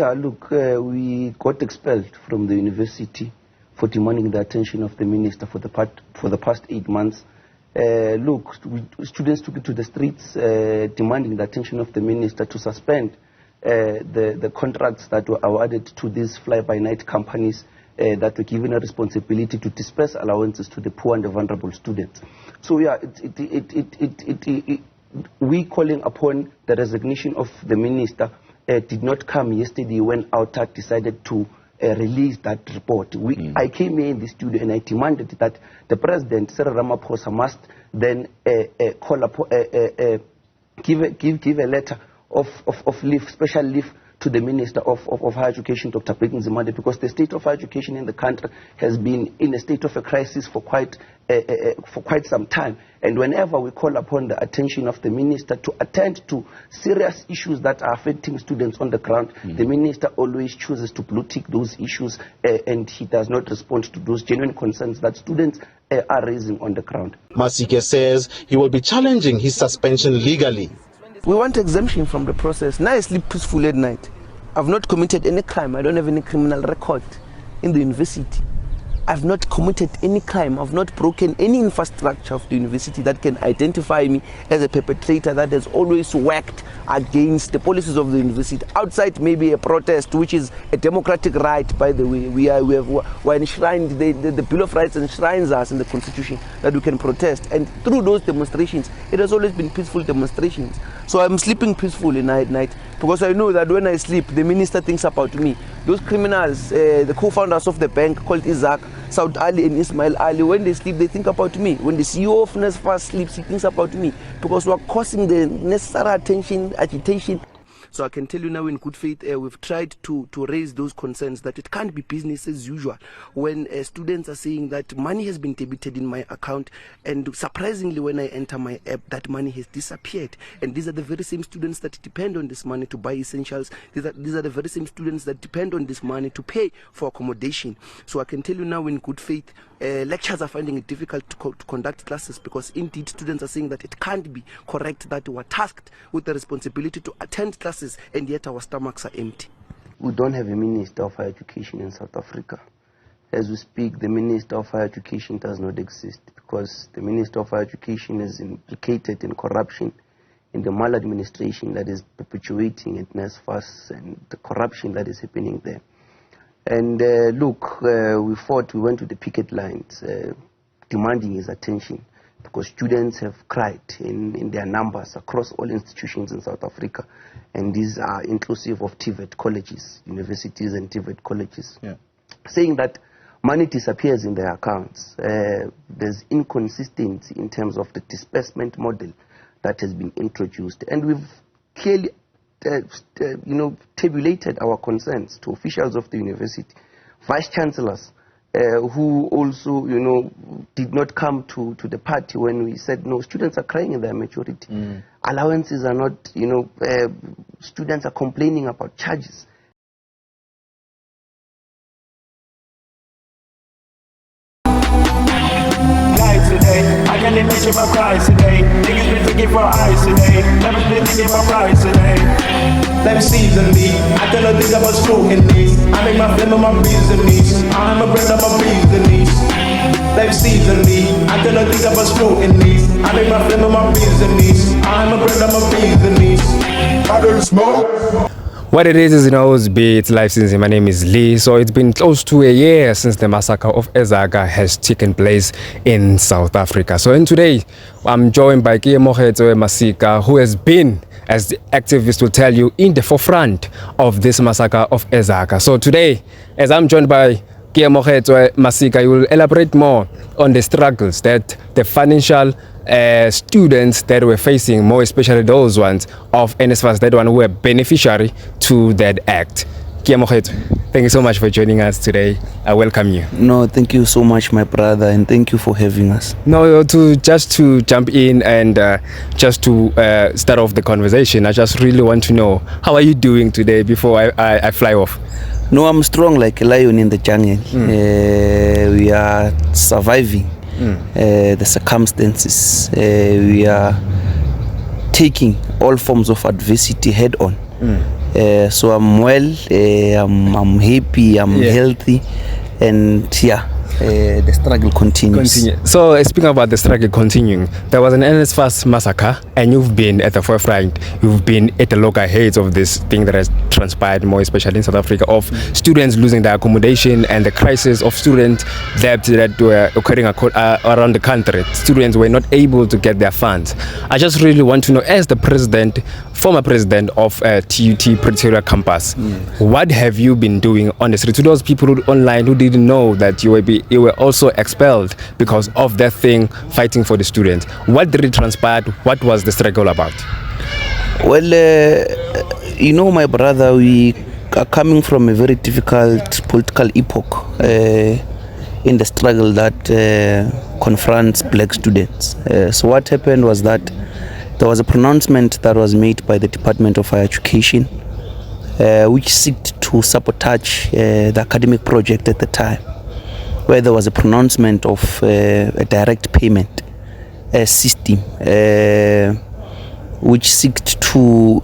Yeah, look, we got expelled from the university for demanding the attention of the minister for the past 8 months. Look, students took it to the streets demanding the attention of the minister to suspend the contracts that were awarded to these fly-by-night companies that were given a responsibility to disperse allowances to the poor and the vulnerable students. So yeah, we calling upon the resignation of the minister did not come yesterday when OUTAC decided to release that report. I came here in the studio and I demanded that the president, Cyril Ramaphosa, must then call upon, give a letter of leave, special leave to the Minister of Higher Education, Dr. Keamogetswe, because the state of higher education in the country has been in a state of a crisis for quite some time. And whenever we call upon the attention of the minister to attend to serious issues that are affecting students on the ground, the minister always chooses to blue tick those issues and he does not respond to those genuine concerns that students are raising on the ground. Masike says he will be challenging his suspension legally. We want exemption from the process. Now I sleep peacefully at night. I've not committed any crime. I don't have any criminal record in the university. I've not committed any crime. I've not broken any infrastructure of the university that can identify me as a perpetrator that has always worked against the policies of the university. Outside maybe a protest, which is a democratic right, by the way. We're enshrined, the Bill of Rights enshrines us in the Constitution that we can protest. And through those demonstrations, it has always been peaceful demonstrations. So I'm sleeping peacefully night because I know that when I sleep, the minister thinks about me. Those criminals, the co-founders of the bank called Isaac, Saud Ali and Ismail Ali, when they sleep, they think about me. When the CEO of NSFAS sleeps, he thinks about me because we are causing the necessary attention, agitation. So I can tell you now in good faith, we've tried to raise those concerns that it can't be business as usual when students are saying that money has been debited in my account, and surprisingly when I enter my app, that money has disappeared. And these are the very same students that depend on this money to buy essentials. These are the very same students that depend on this money to pay for accommodation. So I can tell you now in good faith, lecturers are finding it difficult to conduct classes because indeed students are saying that it can't be correct that we are tasked with the responsibility to attend classes and yet our stomachs are empty. We don't have a Minister of Higher Education in South Africa. As we speak, the Minister of Higher Education does not exist because the Minister of Higher Education is implicated in corruption, in the maladministration that is perpetuating at NSFAS and the corruption that is happening there. And look, we went to the picket lines demanding his attention because students have cried in their numbers across all institutions in South Africa. And these are inclusive of TVET colleges, universities and TVET colleges, saying that money disappears in their accounts. There's inconsistency in terms of the disbursement model that has been introduced. And we've clearly tabulated our concerns to officials of the university, vice chancellors, who also, did not come to the party when we said, no, students are crying in their majority. Allowances are not, students are complaining about charges. I can't imagine my price today. Niggas been thinking for eyes today. Never been thinking about price today. Let me season me. I cannot think about scrutiny. I make my film and my business. I'm a brand of my business. Let me season me. I cannot think about scrutiny. I make my film and my business. I'm a brand of my business. I don't smoke. What it is, it's live since my name is Lee. So it's been close to a year since the massacre of Ezaga has taken place in South Africa. So today, I'm joined by Keamogetswe Masike, who has been, as the activist will tell you, in the forefront of this massacre of Ezaga. So today, as I'm joined by Keamogetswe Masike, you will elaborate more on the struggles that the financial students that were facing, more especially those ones of NSFAS, that one who were beneficiary to that act. Keamogetswe, thank you so much for joining us today. I welcome you. No, thank you so much, my brother, and thank you for having us. No, just to jump in and just to start off the conversation, I just really want to know, how are you doing today before I fly off? No, I'm strong like a lion in the jungle. We are surviving the circumstances. We are taking all forms of adversity head on. So I'm well, I'm happy, I'm healthy, and yeah. The struggle continues. So speaking about the struggle continuing, there was an NSFAS massacre and you've been at the forefront, you've been at the local heads of this thing that has transpired, more especially in South Africa, of students losing their accommodation and the crisis of student debt that were occurring around the country. Students were not able to get their funds. I just really want to know, as the president, former president of TUT Pretoria campus, what have you been doing on the street to those people online who didn't know that you were also expelled because of that thing, fighting for the students? What did it transpire? What was the struggle about? Well, my brother, we are coming from a very difficult political epoch in the struggle that confronts black students. So what happened was that there was a pronouncement that was made by the Department of Higher Education which sought to sabotage the academic project at the time, where there was a pronouncement of a direct payment system which sought to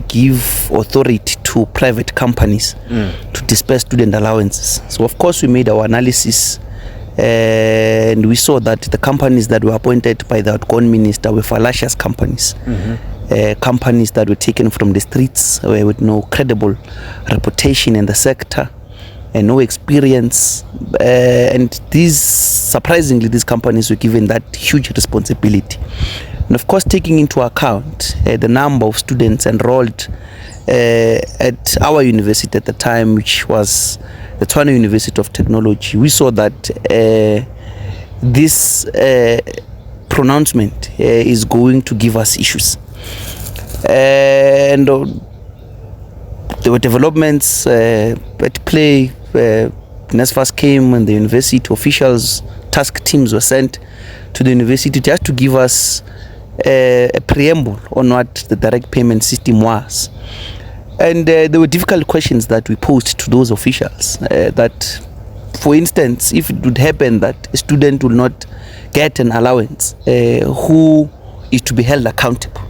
give authority to private companies to disperse student allowances. So of course we made our analysis and we saw that the companies that were appointed by the outgoing minister were fallacious companies. Companies that were taken from the streets with no credible reputation in the sector and no experience, and surprisingly these companies were given that huge responsibility. And of course, taking into account the number of students enrolled at our university at the time, which was the Tshwane University of Technology, we saw that this pronouncement is going to give us issues. And there were developments at play. NSFAS came and the university officials, task teams were sent to the university just to give us a preamble on what the direct payment system was. And there were difficult questions that we posed to those officials. That, for instance, if it would happen that a student will not get an allowance, who is to be held accountable?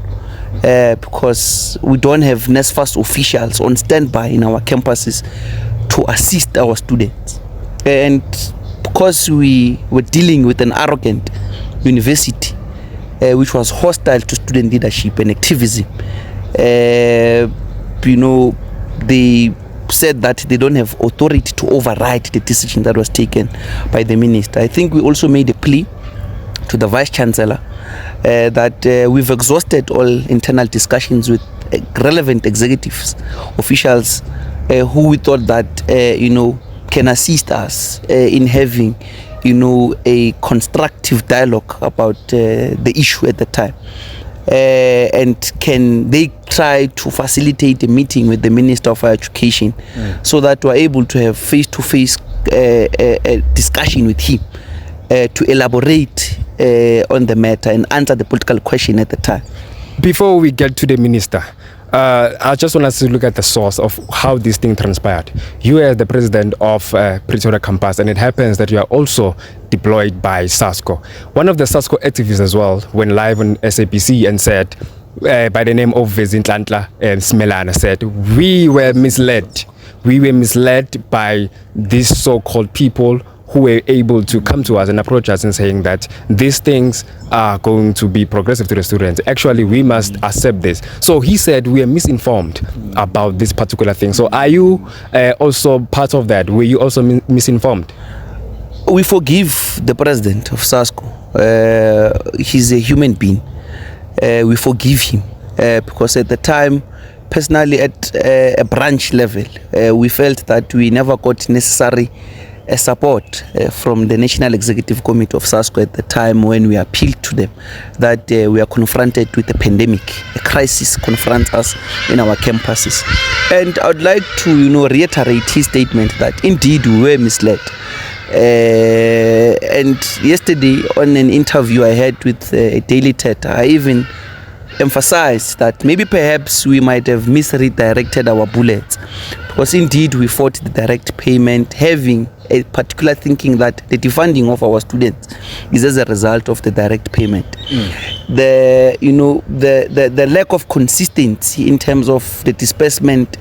Because we don't have NSFAS officials on standby in our campuses to assist our students. And because we were dealing with an arrogant university which was hostile to student leadership and activism, they said that they don't have authority to override the decision that was taken by the minister. I think we also made a plea to the Vice Chancellor that we've exhausted all internal discussions with relevant executives, officials who we thought that can assist us in having a constructive dialogue about the issue at the time. And can they try to facilitate a meeting with the Minister of Higher Education so that we're able to have face-to-face discussion with him to elaborate on the matter and answer the political question at the time. Before we get to the minister, I just want us to look at the source of how this thing transpired. You are the president of Pretoria campus, and it happens that you are also deployed by SASCO. One of the SASCO activists as well went live on SABC and said, by the name of Vezintantla Smelana, said, we were misled. We were misled by these so-called people who were able to come to us and approach us and saying that these things are going to be progressive to the students. Actually, we must accept this. So he said we are misinformed about this particular thing. So are you also part of that? Were you also misinformed? We forgive the president of SASCO. He's a human being. We forgive him because at the time, personally at a branch level, we felt that we never got necessary support from the National Executive Committee of SASCO at the time when we appealed to them that we are confronted with a pandemic. A crisis confronts us in our campuses. And I would like to reiterate his statement that indeed we were misled. And yesterday on an interview I had with a Daily Teta, I even emphasized that maybe perhaps we might have misredirected our bullets, because indeed we fought the direct payment, having a particular thinking that the defunding of our students is as a result of the direct payment. The lack of consistency in terms of the disbursement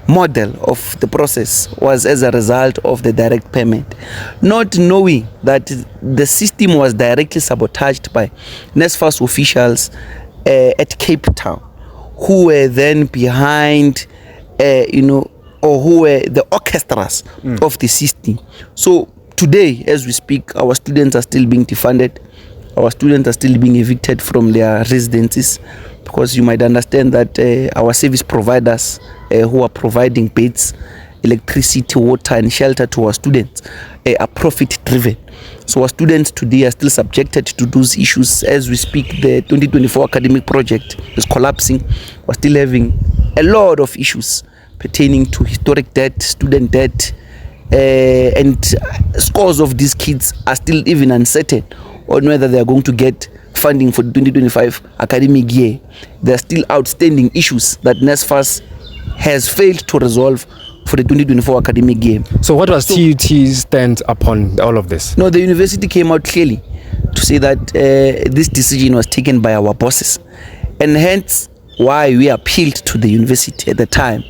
model of the process was as a result of the direct payment, not knowing that the system was directly sabotaged by NSFAS officials at Cape Town, who were then behind or who were the orchestras of the system. So today, as we speak, our students are still being defunded. Our students are still being evicted from their residences, because you might understand that our service providers who are providing beds, electricity, water and shelter to our students are profit driven. So our students today are still subjected to those issues. As we speak, the 2024 academic project is collapsing. We're still having a lot of issues pertaining to historic debt, student debt, and scores of these kids are still even uncertain on whether they are going to get funding for the 2025 academic year. There are still outstanding issues that NSFAS has failed to resolve for the 2024 academic year. So what was TUT's stand upon all of this? No, the university came out clearly to say that this decision was taken by our bosses, and hence why we appealed to the university at the time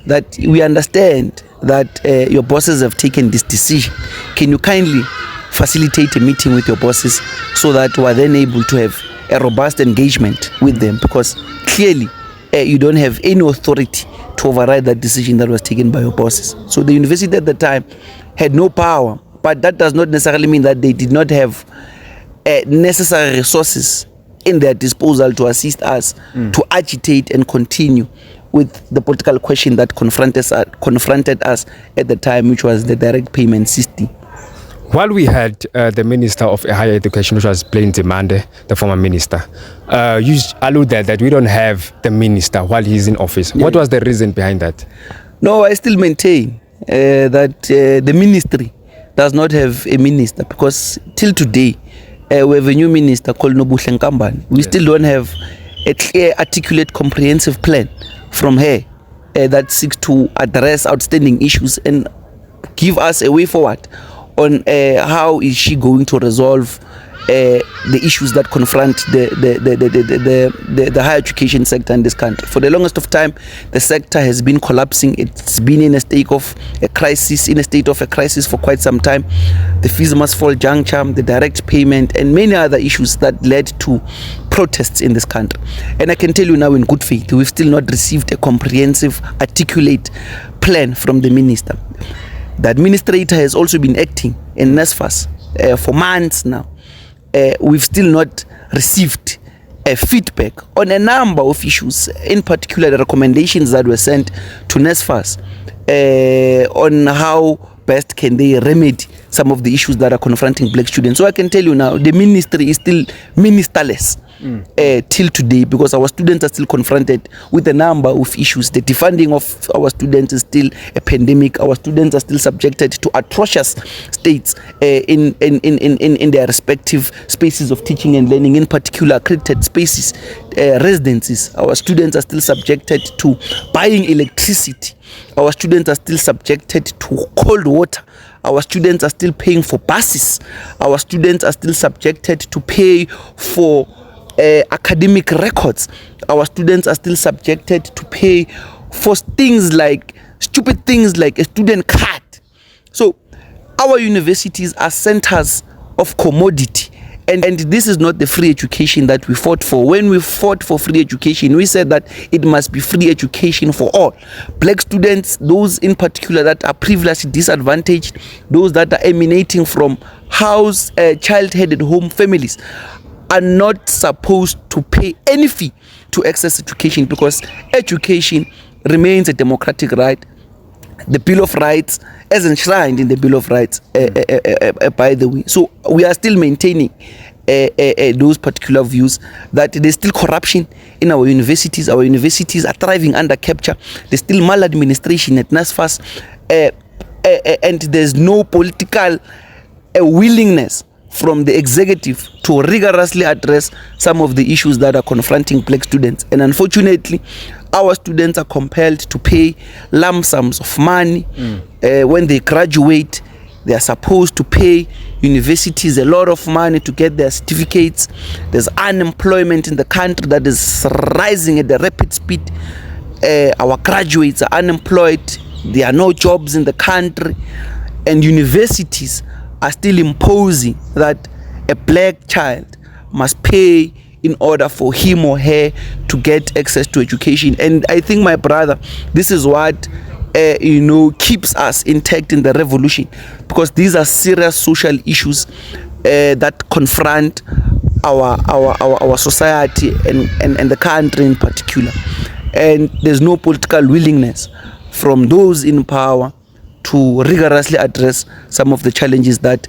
that we understand that your bosses have taken this decision. Can you kindly facilitate a meeting with your bosses so that we are then able to have a robust engagement with them, because clearly you don't have any authority to override that decision that was taken by your bosses. So the university at the time had no power, but that does not necessarily mean that they did not have necessary resources in their disposal to assist us to agitate and continue with the political question that confronted us at the time, which was the direct payment system. While we had the Minister of Higher Education, which was Blaine Nzimande, the former minister, you alluded that we don't have the minister while he's in office. Yeah. What was the reason behind that? No, I still maintain that the ministry does not have a minister, because till today we have a new minister called Nobuhle Nkambane. We still don't have a clear, articulate, comprehensive plan from her that seeks to address outstanding issues and give us a way forward on how is she going to resolve the issues that confront the higher education sector in this country. For the longest of time, the sector has been collapsing. It's been in a state of a crisis, for quite some time. The fees must fall juncture, the direct payment, and many other issues that led to protests in this country. And I can tell you now in good faith, we've still not received a comprehensive, articulate plan from the minister. The administrator has also been acting in NSFAS for months now. We've still not received feedback on a number of issues, in particular the recommendations that were sent to NSFAS on how best can they remedy some of the issues that are confronting black students. So I can tell you now, the ministry is still ministerless till today, because our students are still confronted with a number of issues. The defunding of our students is still a pandemic. Our students are still subjected to atrocious states in their respective spaces of teaching and learning, in particular accredited spaces, residences. Our students are still subjected to buying electricity. Our students are still subjected to cold water. Our students are still paying for buses. Our students are still subjected to pay for academic records. Our students are still subjected to pay for stupid things like a student card. So our universities are centers of commodity. And this is not the free education that we fought for. When we fought for free education, we said that it must be free education for all. Black students, those in particular that are previously disadvantaged, those that are emanating from child-headed home families, are not supposed to pay any fee to access education, because education remains a democratic right. The Bill of Rights, as enshrined in the Bill of Rights, by the way. So we are still maintaining those particular views, that there's still corruption in our universities. Our universities are thriving under capture. There's still maladministration at NSFAS, and there's no political willingness from the executive to rigorously address some of the issues that are confronting black students. And unfortunately, our students are compelled to pay lump sums of money when they graduate They are supposed to pay universities a lot of money to get their certificates. There's unemployment in the country that is rising at a rapid speed. Our graduates are unemployed. There are no jobs in the country. And universities are still imposing that a black child must pay in order for him or her to get access to education. And I think, my brother, this is what keeps us intact in the revolution, because these are serious social issues that confront our society and the country in particular. And there's no political willingness from those in power to rigorously address some of the challenges that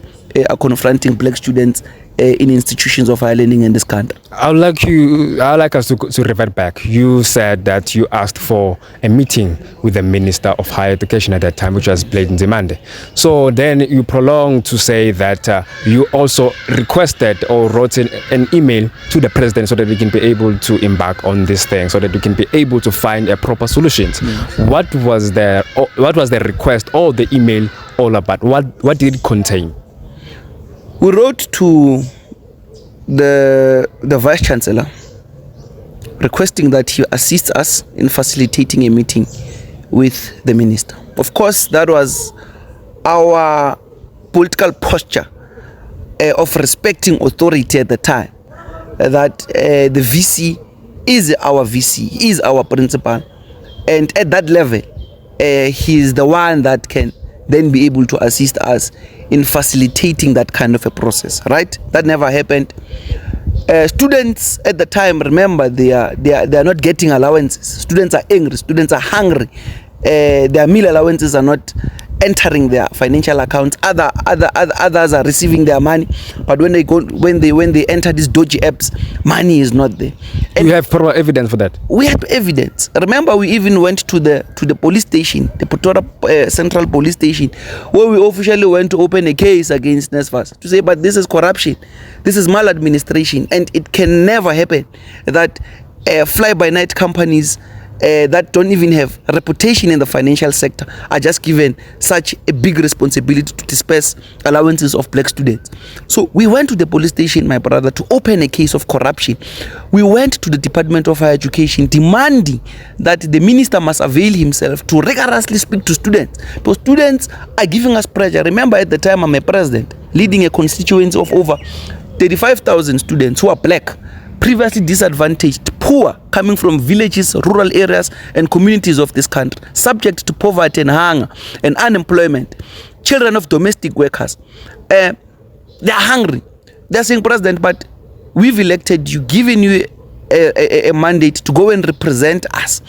are confronting black students in institutions of higher learning in this country. I'd like us to revert back. You said that you asked for a meeting with the Minister of Higher Education at that time, which was Blade Nzimande. So then you prolonged to say that you also requested or wrote an email to the president so that we can be able to embark on this thing, so that we can be able to find a proper solution. What was the request or the email all about? What did it contain? We wrote to the Vice Chancellor requesting that he assist us in facilitating a meeting with the minister. Of course, that was our political posture of respecting authority at the time, that the VC is our VC, is our principal, and at that level, he is the one that can then be able to assist us in facilitating that kind of a process, right? That never happened. Students at the time, remember, they are not getting allowances. Students are angry. Students are hungry. Their meal allowances are not entering their financial accounts. Others are receiving their money, but when they enter these dodgy apps, money is not there. And you have proper evidence for that? We have evidence. Remember, we even went to the police station, the Pretoria Central Police Station, where we officially went to open a case against NSFAS to say, but this is corruption, this is maladministration, and it can never happen that fly-by-night companies that don't even have a reputation in the financial sector are just given such a big responsibility to disperse allowances of black students. So we went to the police station, my brother, to open a case of corruption. We went to the Department of Higher Education demanding that the minister must avail himself to rigorously speak to students, because students are giving us pressure. Remember, at the time, I'm a president leading a constituency of over 35,000 students who are black, previously disadvantaged, poor, coming from villages, rural areas, and communities of this country, subject to poverty and hunger and unemployment, children of domestic workers. They are hungry. They are saying, President, but we've elected you, given you a mandate to go and represent us.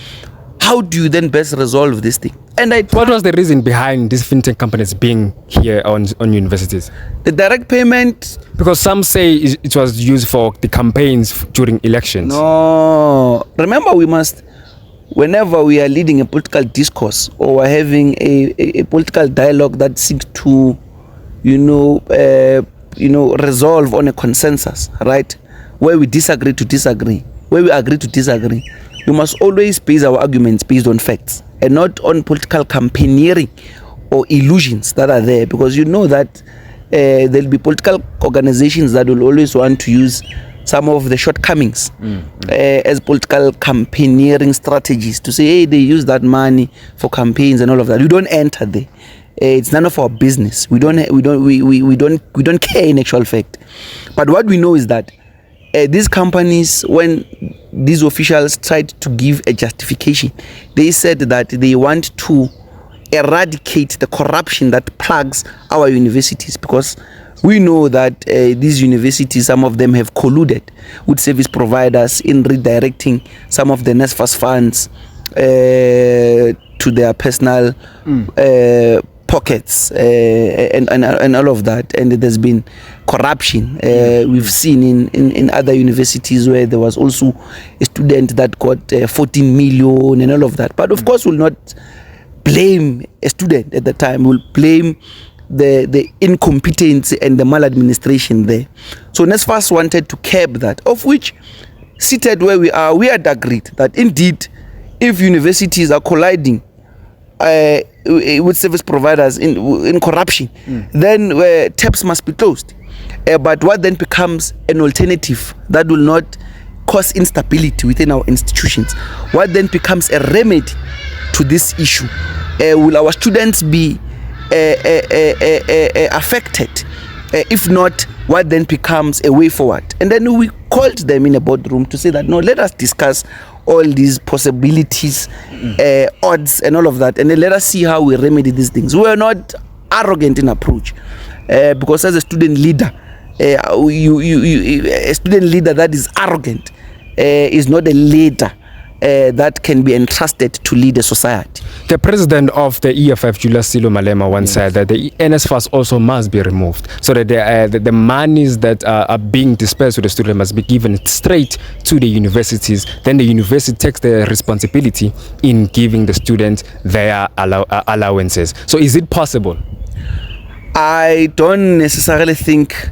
How do you then best resolve this thing? And what was the reason behind these fintech companies being here on universities? The direct payment. Because some say it was used for the campaigns during elections. No. Remember, whenever we are leading a political discourse or we're having a political dialogue that seeks to, resolve on a consensus, right? Where we disagree to disagree, where we agree to disagree, we must always base our arguments based on facts and not on political campaigneering or illusions that are there, because you know that there'll be political organizations that will always want to use some of the shortcomings as political campaigneering strategies to say, hey, they use that money for campaigns and all of that. We don't enter there. It's none of our business. We don't care in actual fact. But what we know is that these companies, when these officials tried to give a justification, they said that they want to eradicate the corruption that plagues our universities, because we know that these universities, some of them have colluded with service providers in redirecting some of the NSFAS funds to their personal pockets and all of that. And there's been corruption. We've seen in other universities where there was also a student that got 14 million and all of that. But of course, we'll not blame a student at the time. We'll blame the incompetence and the maladministration there. So NSFAS wanted to curb that, of which, seated where we had agreed that indeed, if universities are colliding with service providers in corruption, then taps must be closed. But what then becomes an alternative that will not cause instability within our institutions? What then becomes a remedy to this issue? Will our students be affected? If not, what then becomes a way forward? And then we called them in a boardroom to say that, no, let us discuss all these possibilities, odds and all of that, and then let us see how we remedy these things. We are not arrogant in approach, because as a student leader, a student leader that is arrogant is not a leader that can be entrusted to lead a society. The president of the EFF, Julius Silo Malema, once said that the NSFAS also must be removed, so that the monies that are being dispersed to the students must be given straight to the universities. Then the university takes the responsibility in giving the students their allowances. So is it possible? I don't necessarily think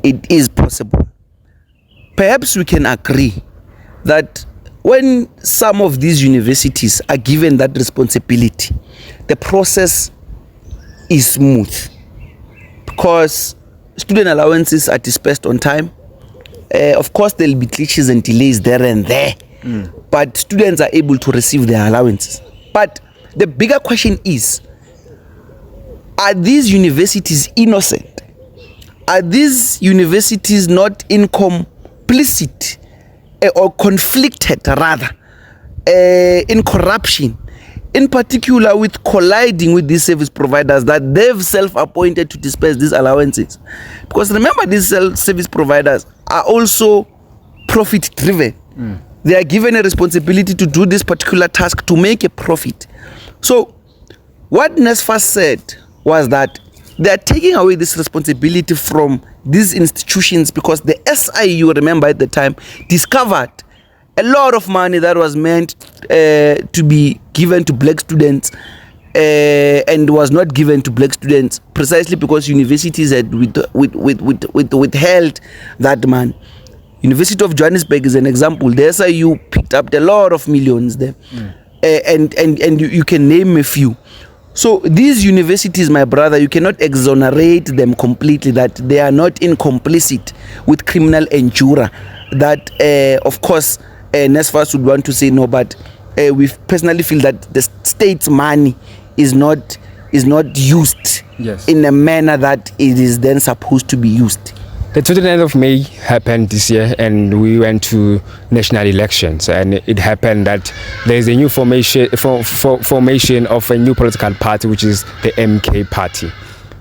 it is possible. Perhaps we can agree that when some of these universities are given that responsibility, the process is smooth, because student allowances are dispersed on time. Of course, there will be glitches and delays there and there, but students are able to receive their allowances. But the bigger question is, are these universities innocent? Are these universities not complicit or conflicted rather in corruption, in particular with colliding with these service providers that they've self-appointed to disperse these allowances? Because remember, these service providers are also profit-driven. They are given a responsibility to do this particular task to make a profit. So what NSFAS said was that they are taking away this responsibility from these institutions, because the SIU, remember at the time, discovered a lot of money that was meant to be given to black students and was not given to black students, precisely because universities had withheld that money. University of Johannesburg is an example. The SIU picked up a lot of millions there, and you can name a few. So these universities, my brother, you cannot exonerate them completely, that they are not complicit with criminal injury. That, of course, NSFAS would want to say no, but we personally feel that the state's money is not used in a manner that it is then supposed to be used. The 29th of May happened this year, and we went to national elections, and it happened that there is a new formation of a new political party, which is the MK party.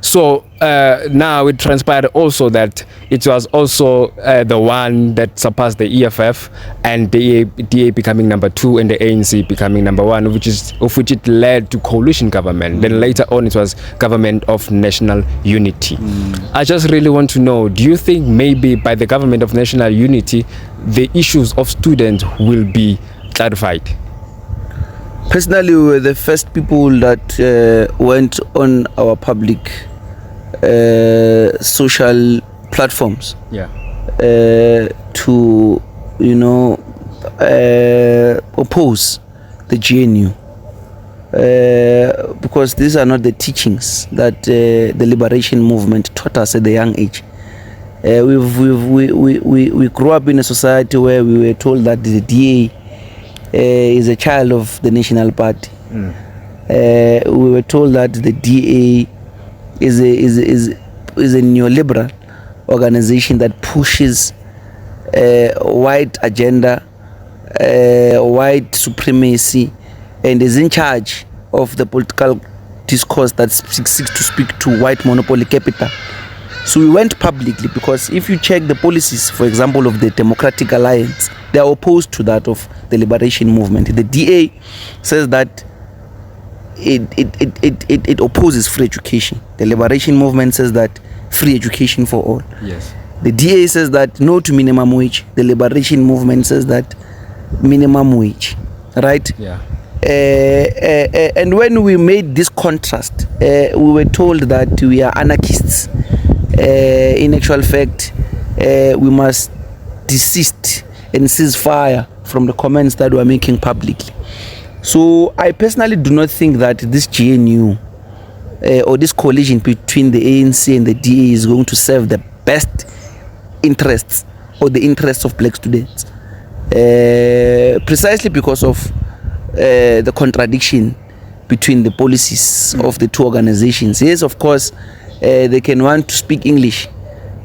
So now it transpired also that it was also the one that surpassed the EFF, and the DA becoming number 2 and the ANC becoming number 1, which it led to coalition government. Then later on it was government of national unity. I just really want to know, do you think maybe by the government of national unity the issues of students will be clarified? Personally, we were the first people that went on our public social platforms to oppose the GNU, because these are not the teachings that the liberation movement taught us at the young age. We grew up in a society where we were told that the DA is a child of the National Party. We were told that the DA is a neoliberal organization that pushes white agenda, white supremacy, and is in charge of the political discourse that seeks to speak to white monopoly capital. So we went publicly, because if you check the policies, for example, of the Democratic Alliance, they are opposed to that of the liberation movement. The DA says that it opposes free education. The liberation movement says that free education for all. Yes. The DA says that no to minimum wage. The liberation movement says that minimum wage. Right? Yeah. And when we made this contrast, we were told that we are anarchists. In actual fact, we must desist and cease fire from the comments that we are making publicly. So I personally do not think that this GNU or this coalition between the ANC and the DA is going to serve the best interests or the interests of black students, precisely because of the contradiction between the policies of the two organizations. Yes, of course, they can want to speak English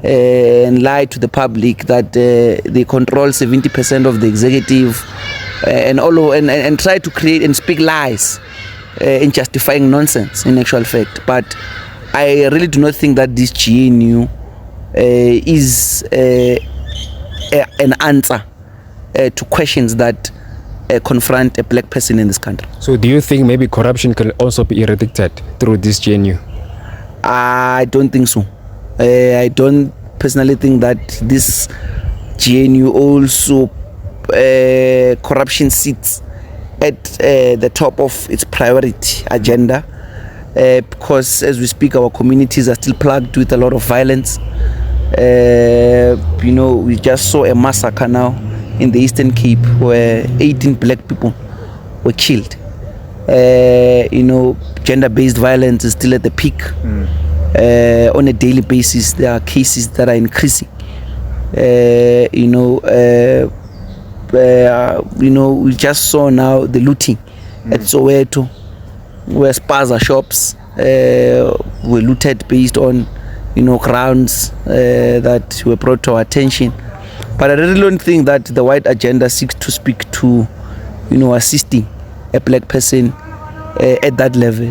and lie to the public that they control 70% of the executive and try to create and speak lies in justifying nonsense in actual fact. But I really do not think that this GNU is an answer to questions that confront a black person in this country. So do you think maybe corruption can also be eradicated through this GNU? I don't think so. I don't personally think that this GNU also corruption sits at the top of its priority agenda, because as we speak, our communities are still plagued with a lot of violence. We just saw a massacre now in the Eastern Cape where 18 black people were killed. Gender-based violence is still at the peak. On a daily basis, there are cases that are increasing. We just saw now the looting at Soweto, where spaza shops were looted based on grounds that were brought to our attention. But I really don't think that the white agenda seeks to speak to assisting a black person at that level.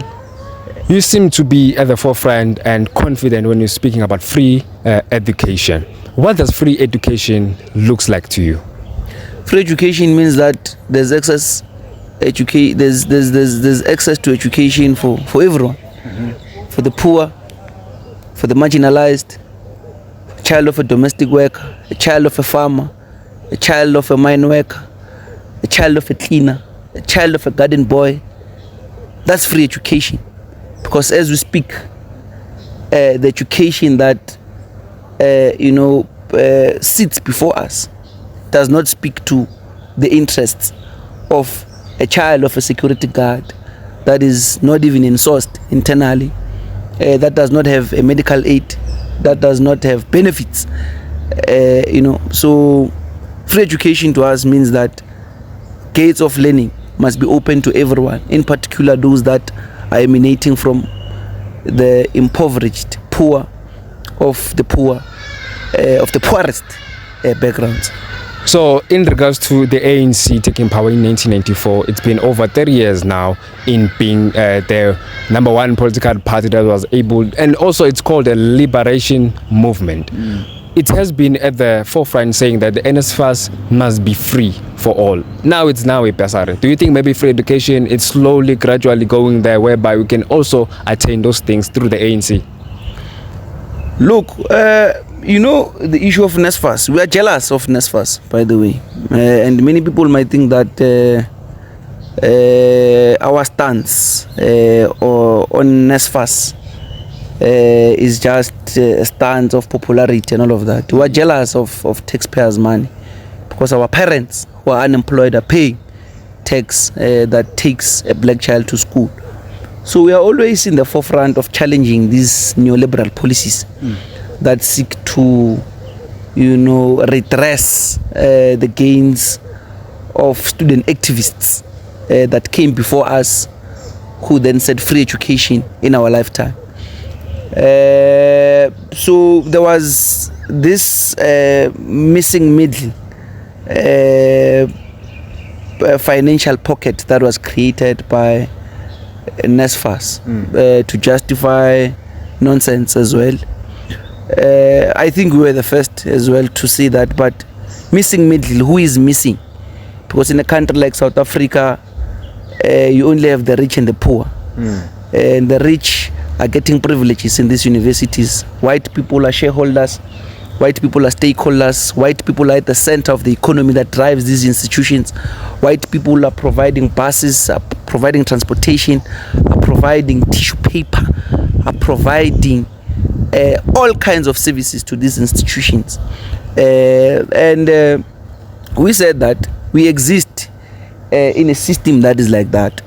You seem to be at the forefront and confident when you're speaking about free education. What does free education looks like to you? Free education means that there's access there's access to education for everyone, for the poor, for the marginalized, a child of a domestic worker, a child of a farmer, a child of a mine worker, a child of a cleaner, a child of a garden boy. That's free education. Because as we speak, the education that sits before us does not speak to the interests of a child of a security guard that is not even insourced internally, that does not have a medical aid, that does not have benefits. So free education to us means that gates of learning must be open to everyone, in particular those that are emanating from the impoverished, poor of the poor, of the poorest backgrounds. So in regards to the ANC taking power in 1994, it's been over 30 years now in being the number one political party that was able, and also it's called a liberation movement. It has been at the forefront saying that the NSFAS must be free for all. Now it's a basari. Do you think maybe free education is slowly, gradually going there, whereby we can also attain those things through the ANC? Look, the issue of NSFAS, we are jealous of NSFAS, by the way. And many people might think that our stance on NSFAS is just a stance of popularity and all of that. We are jealous of taxpayers' money because our parents who are unemployed are paying tax that takes a black child to school. So we are always in the forefront of challenging these neoliberal policies that seek to, redress the gains of student activists that came before us, who then said free education in our lifetime. So there was this missing middle financial pocket that was created by NSFAS to justify nonsense as well. I think we were the first as well to see that, but missing middle, who is missing? Because in a country like South Africa, you only have the rich and the poor. And the rich are getting privileges in these universities. White people are shareholders, white people are stakeholders, white people are at the center of the economy that drives these institutions. White people are providing buses, are providing transportation, are providing tissue paper, are providing all kinds of services to these institutions. And we said that we exist in a system that is like that.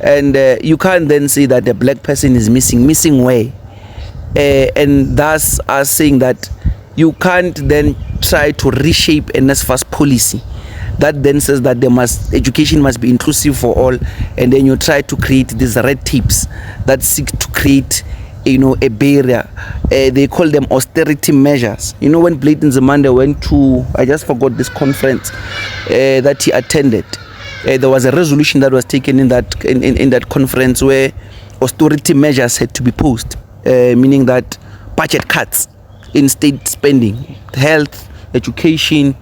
And you can't then say that a black person is missing where? And thus are saying that you can't then try to reshape NSFAS policy that then says that education must be inclusive for all, and then you try to create these red tapes that seek to create a barrier. They call them austerity measures. When Blade Nzimande went to, I just forgot this conference that he attended, there was a resolution that was taken in that conference where austerity measures had to be posed, meaning that budget cuts in state spending, health, education,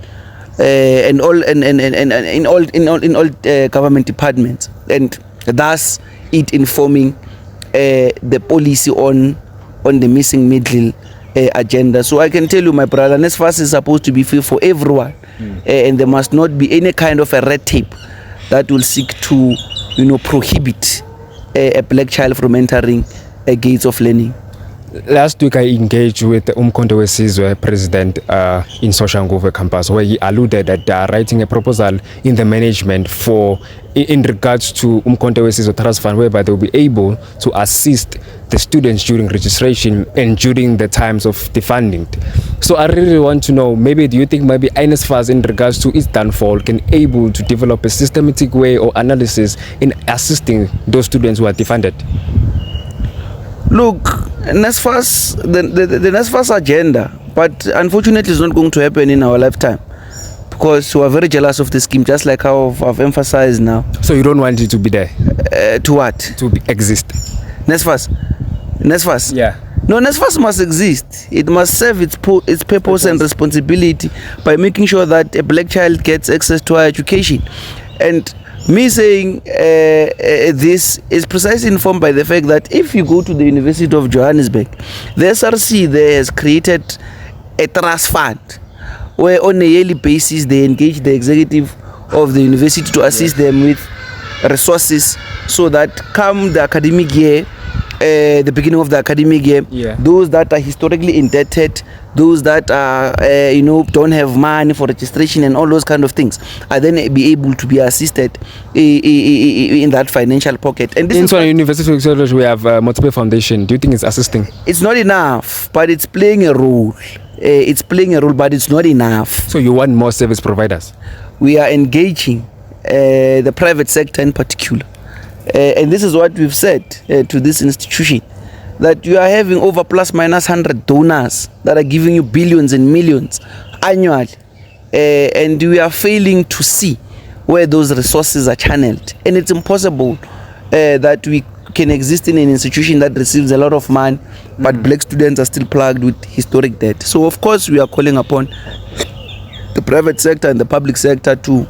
and all in all government departments, and thus it informing the policy on the missing middle agenda. So I can tell you, my brother, NSFAS is supposed to be free for everyone, and there must not be any kind of a red tape that will seek to prohibit a black child from entering gates of learning. Last week I engaged with Umkhonto Wesizwe president in Soshanguve campus, where he alluded that they are writing a proposal in the management in regards to Umkhonto Wesizwe Trust Fund, whereby they will be able to assist the students during registration and during the times of the funding. So I really want to know, maybe do you think maybe NSFAS in regards to its downfall can able to develop a systematic way or analysis in assisting those students who are defunded? Look, NSFAS, the NSFAS agenda, but unfortunately it's not going to happen in our lifetime, because we are very jealous of the scheme, just like how I've emphasized now. So you don't want it to be there? To what? To exist. NSFAS? Yeah. No, NSFAS must exist. It must serve its purpose and responsibility by making sure that a black child gets access to higher education. And me saying this is precisely informed by the fact that if you go to the University of Johannesburg, the SRC there has created a trust fund where on a yearly basis they engage the executive of the university to assist them with resources, so that come the academic year, the beginning of the academic year, those that are historically indebted, those that are don't have money for registration and all those kind of things, are then be able to be assisted in that financial pocket. And this in Tshwane University of Technology, we have Multiple Foundation. Do you think it's assisting? It's not enough, but it's playing a role. It's playing a role, but it's not enough. So you want more service providers? We are engaging the private sector in particular. And this is what we've said to this institution, that you are having over plus minus 100 donors that are giving you billions and millions annually, and we are failing to see where those resources are channeled. And it's impossible that we can exist in an institution that receives a lot of money, but black students are still plagued with historic debt. So of course we are calling upon the private sector and the public sector to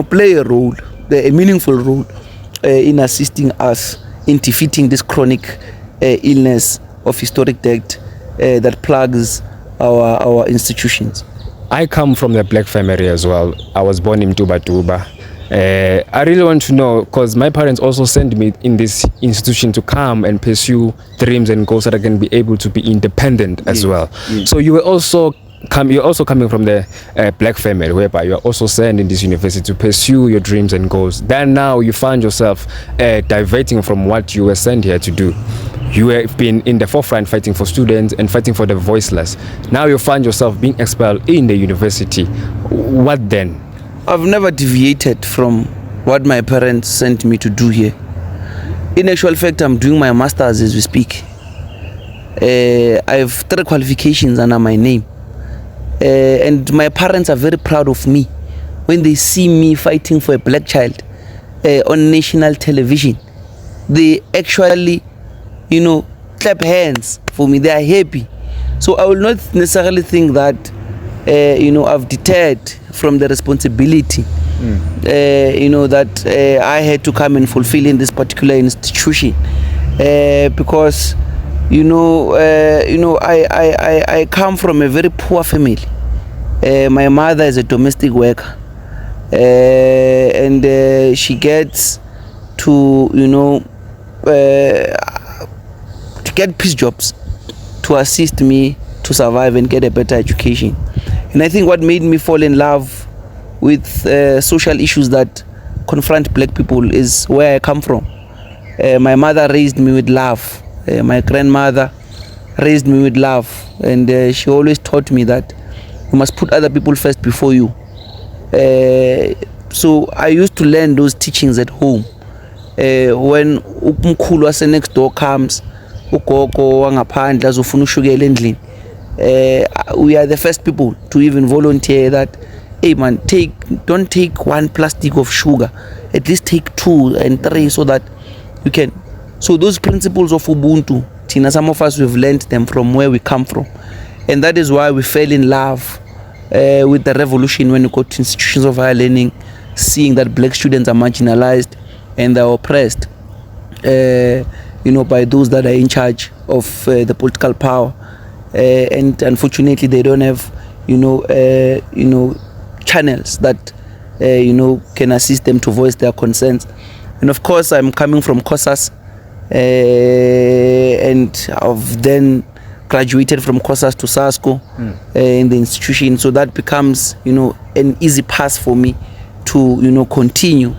play a role, a meaningful role, in assisting us in defeating this chronic illness of historic debt that plagues our institutions. I come from the black family as well. I was born in Tuba. I really want to know, because my parents also sent me in this institution to come and pursue dreams and goals that I can be able to be independent as well. So you're also coming from the black family, whereby you are also sent in this university to pursue your dreams and goals. Then now you find yourself diverting from what you were sent here to do. You have been in the forefront fighting for students and fighting for the voiceless. Now you find yourself being expelled in the university. What then? I've never deviated from what my parents sent me to do here. In actual fact, I'm doing my master's as we speak. I have 3 qualifications under my name. And my parents are very proud of me when they see me fighting for a black child on national television. They actually, clap hands for me. They are happy. So I will not necessarily think that, I've deterred from the responsibility, that I had to come and fulfill in this particular institution, because I come from a very poor family. My mother is a domestic worker, and she gets to get piece jobs to assist me to survive and get a better education. And I think what made me fall in love with social issues that confront black people is where I come from. My mother raised me with love. My grandmother raised me with love, and she always taught me that you must put other people first before you. So I used to learn those teachings at home. When umkhulu wase next door comes, ugogo wangaphandle azofuna ushukela endlini, we are the first people to even volunteer that, hey man, don't take 1 plastic of sugar, at least take 2 and 3 so that you can. So those principles of Ubuntu, Tina, some of us, we've learned them from where we come from, and that is why we fell in love with the revolution when we got to institutions of higher learning, seeing that black students are marginalized and they're oppressed, by those that are in charge of the political power, and unfortunately they don't have, channels that, can assist them to voice their concerns. And of course, I'm coming from COSAS, and I've then graduated from COSAS to SASCO in the institution, so that becomes, an easy path for me to, continue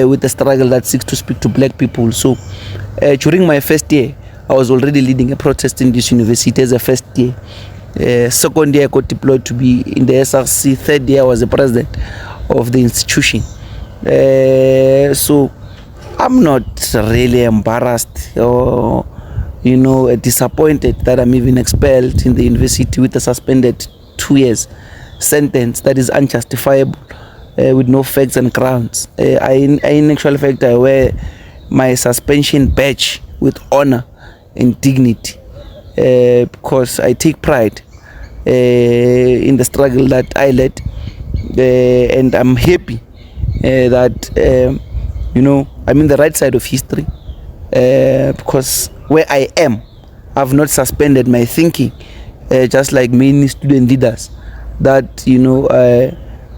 with the struggle that seeks to speak to black people. So during my first year, I was already leading a protest in this university as a first year. Second year, I got deployed to be in the SRC. Third year, I was the president of the institution. So I'm not really embarrassed or, disappointed that I'm even expelled in the university with a suspended 2 years sentence that is unjustifiable, with no facts and grounds. In actual fact, I wear my suspension badge with honor and dignity, because I take pride in the struggle that I led, and I'm happy that I'm in the right side of history, because where I am, I've not suspended my thinking, just like many student leaders that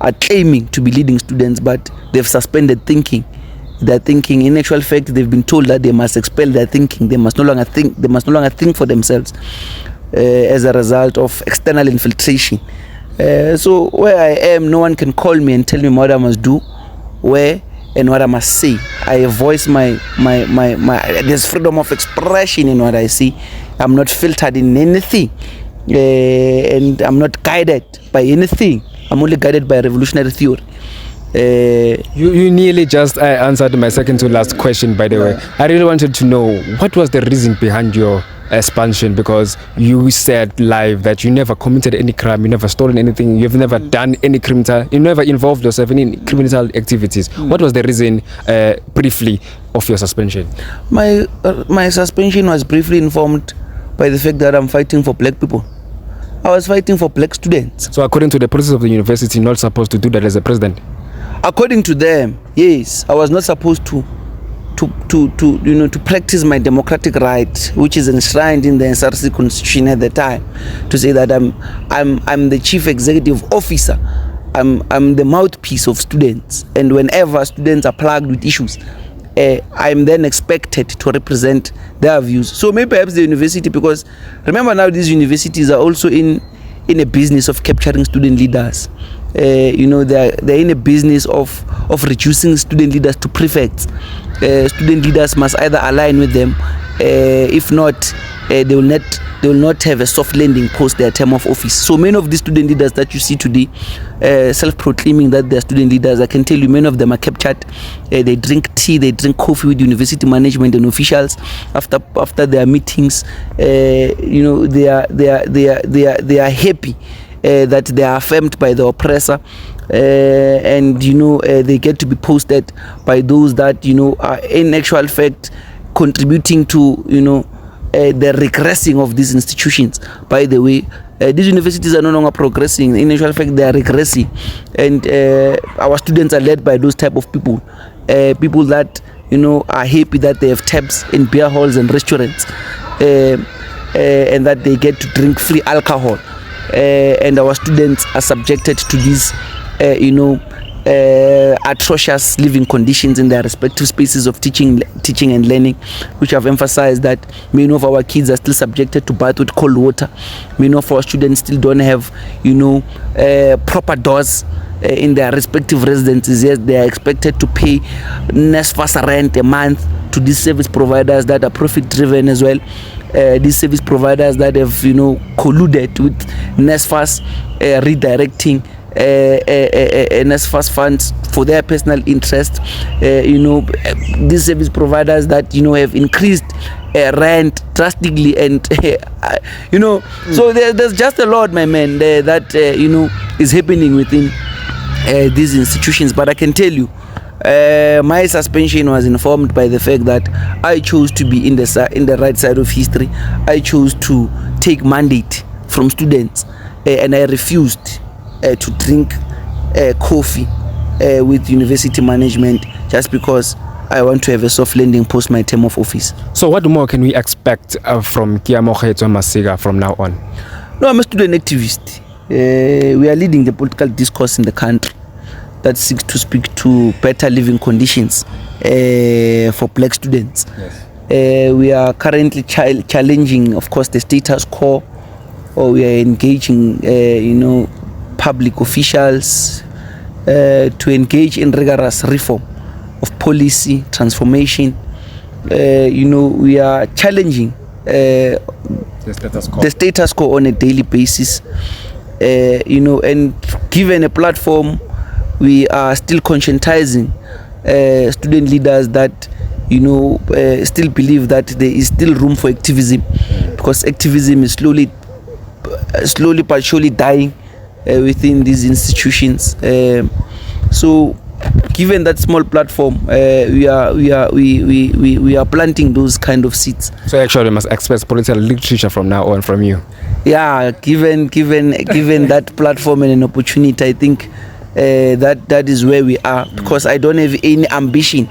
are claiming to be leading students, but they've suspended thinking. Their thinking, in actual fact, they've been told that they must expel their thinking. They must no longer think. They must no longer think for themselves, as a result of external infiltration. So where I am, no one can call me and tell me what I must do, where and what I must say. I voice my there's freedom of expression in what I say. I'm not filtered in anything, and I'm not guided by anything. I'm only guided by revolutionary theory. You nearly just answered my second to last question, by the way. I really wanted to know what was the reason behind your expansion, because you said live that you never committed any crime, you never stolen anything, you've never done any criminal, you never involved yourself in any criminal activities. What was the reason, briefly, of your suspension? My suspension was briefly informed by the fact that I'm fighting for black people. I was fighting for black students. So according to the process of the university, you're not supposed to do that as a president? According to them, yes, I was not supposed to practice my democratic right, which is enshrined in the SRC constitution at the time, to say that I'm the chief executive officer, I'm the mouthpiece of students, and whenever students are plagued with issues, I'm then expected to represent their views. So maybe perhaps the university, because remember now these universities are also in a business of capturing student leaders. They're in a business of reducing student leaders to prefects. Student leaders must either align with them, if not, they will not have a soft landing post their term of office. So many of these student leaders that you see today, self-proclaiming that they're student leaders, I can tell you many of them are captured. They drink tea, they drink coffee with university management and officials after their meetings. They are happy that they are affirmed by the oppressor, and they get to be posted by those that are in actual fact contributing to the regressing of these institutions. By the way, these universities are no longer progressing. In actual fact, they are regressing, and our students are led by those type of people, people that are happy that they have taps in beer halls and restaurants, and that they get to drink free alcohol. And our students are subjected to these, atrocious living conditions in their respective spaces of teaching and learning, which have emphasized that many of our kids are still subjected to bath with cold water. Many of our students still don't have, proper doors in their respective residences. Yes, they are expected to pay NSFAS rent a month to these service providers that are profit driven as well. These service providers that have colluded with NSFAS, redirecting NSFAS funds for their personal interest. These service providers that have increased rent drastically, and so there's just a lot, my man, that is happening within these institutions. But I can tell you, my suspension was informed by the fact that I chose to be in the right side of history. I chose to take mandate from students, and I refused to drink coffee with university management just because I want to have a soft landing post my term of office. So what more can we expect from Keamogetswe Masike from now on? No, I'm a student activist. We are leading the political discourse in the country that seeks to speak to better living conditions for black students. Yes. We are currently challenging, of course, the status quo, or we are engaging, public officials to engage in rigorous reform of policy transformation. We are challenging the status quo on a daily basis. And given a platform, we are still conscientizing student leaders that still believe that there is still room for activism, because activism is slowly but surely dying within these institutions. So given that small platform, we are planting those kind of seeds. So actually, we must expect political literature from now on from you. Yeah, given that platform and an opportunity, I think that is where we are, because I don't have any ambition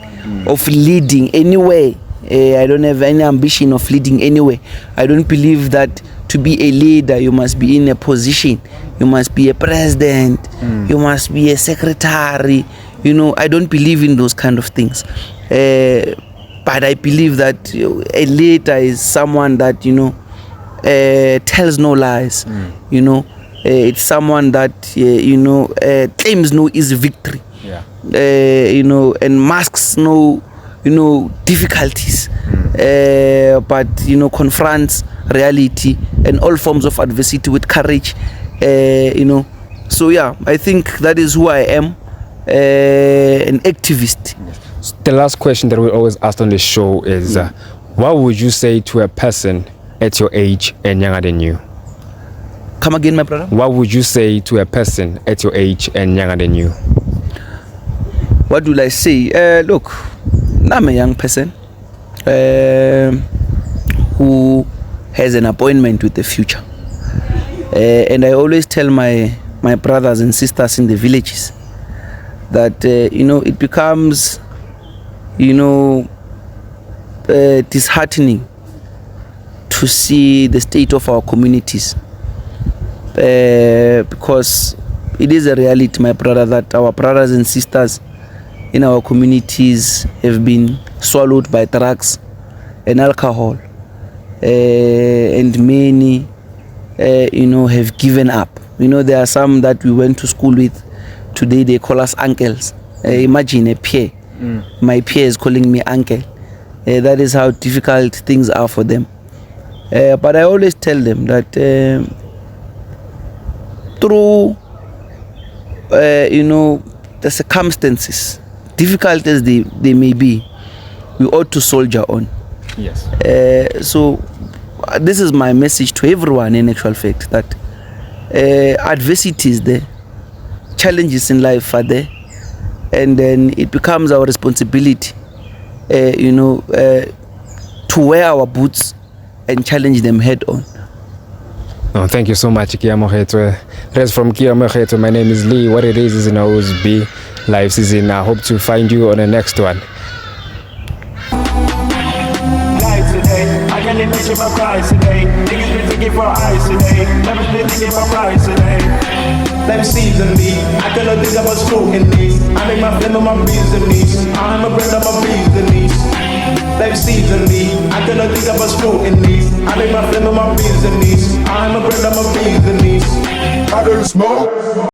of leading anywhere. I don't have any ambition of leading anywhere. I don't believe that to be a leader you must be in a position. You must be a president. You must be a secretary. I don't believe in those kind of things. But I believe that a leader is someone that tells no lies. It's someone that claims no easy victory. Yeah. And masks no difficulties, but confronts reality and all forms of adversity with courage. So yeah, I think that is who I am, an activist. The last question that we always ask on the show is, what would you say to a person at your age and younger than you? Come again, my brother. What would you say to a person at your age and younger than you? What will I say? Look, I'm a young person who has an appointment with the future, and I always tell my brothers and sisters in the villages that it becomes disheartening to see the state of our communities, because it is a reality, my brother, that our brothers and sisters in our communities have been swallowed by drugs and alcohol, and many have given up. There are some that we went to school with, today they call us uncles. Imagine a peer, my peer is calling me uncle. That is how difficult things are for them. But I always tell them that through the circumstances, difficult as they may be, we ought to soldier on. Yes. So this is my message to everyone, in actual fact, that adversity is there, challenges in life are there, and then it becomes our responsibility to wear our boots and challenge them head on. Oh, thank you so much, Keamogetswe. Rest from Keamogetswe. My name is Lee. What it is in OSB live season. I hope to find you on the next one. Today, I can't imagine my price today. thinking for ice today. Never been thinking about price today. Let me season me. I cannot think about scrutiny. I make my flame of my business. I'm a brand of my business. Let me season me. I cannot think about scrutiny. I make my flame of my business. I'm a brand of my business. I don't smoke.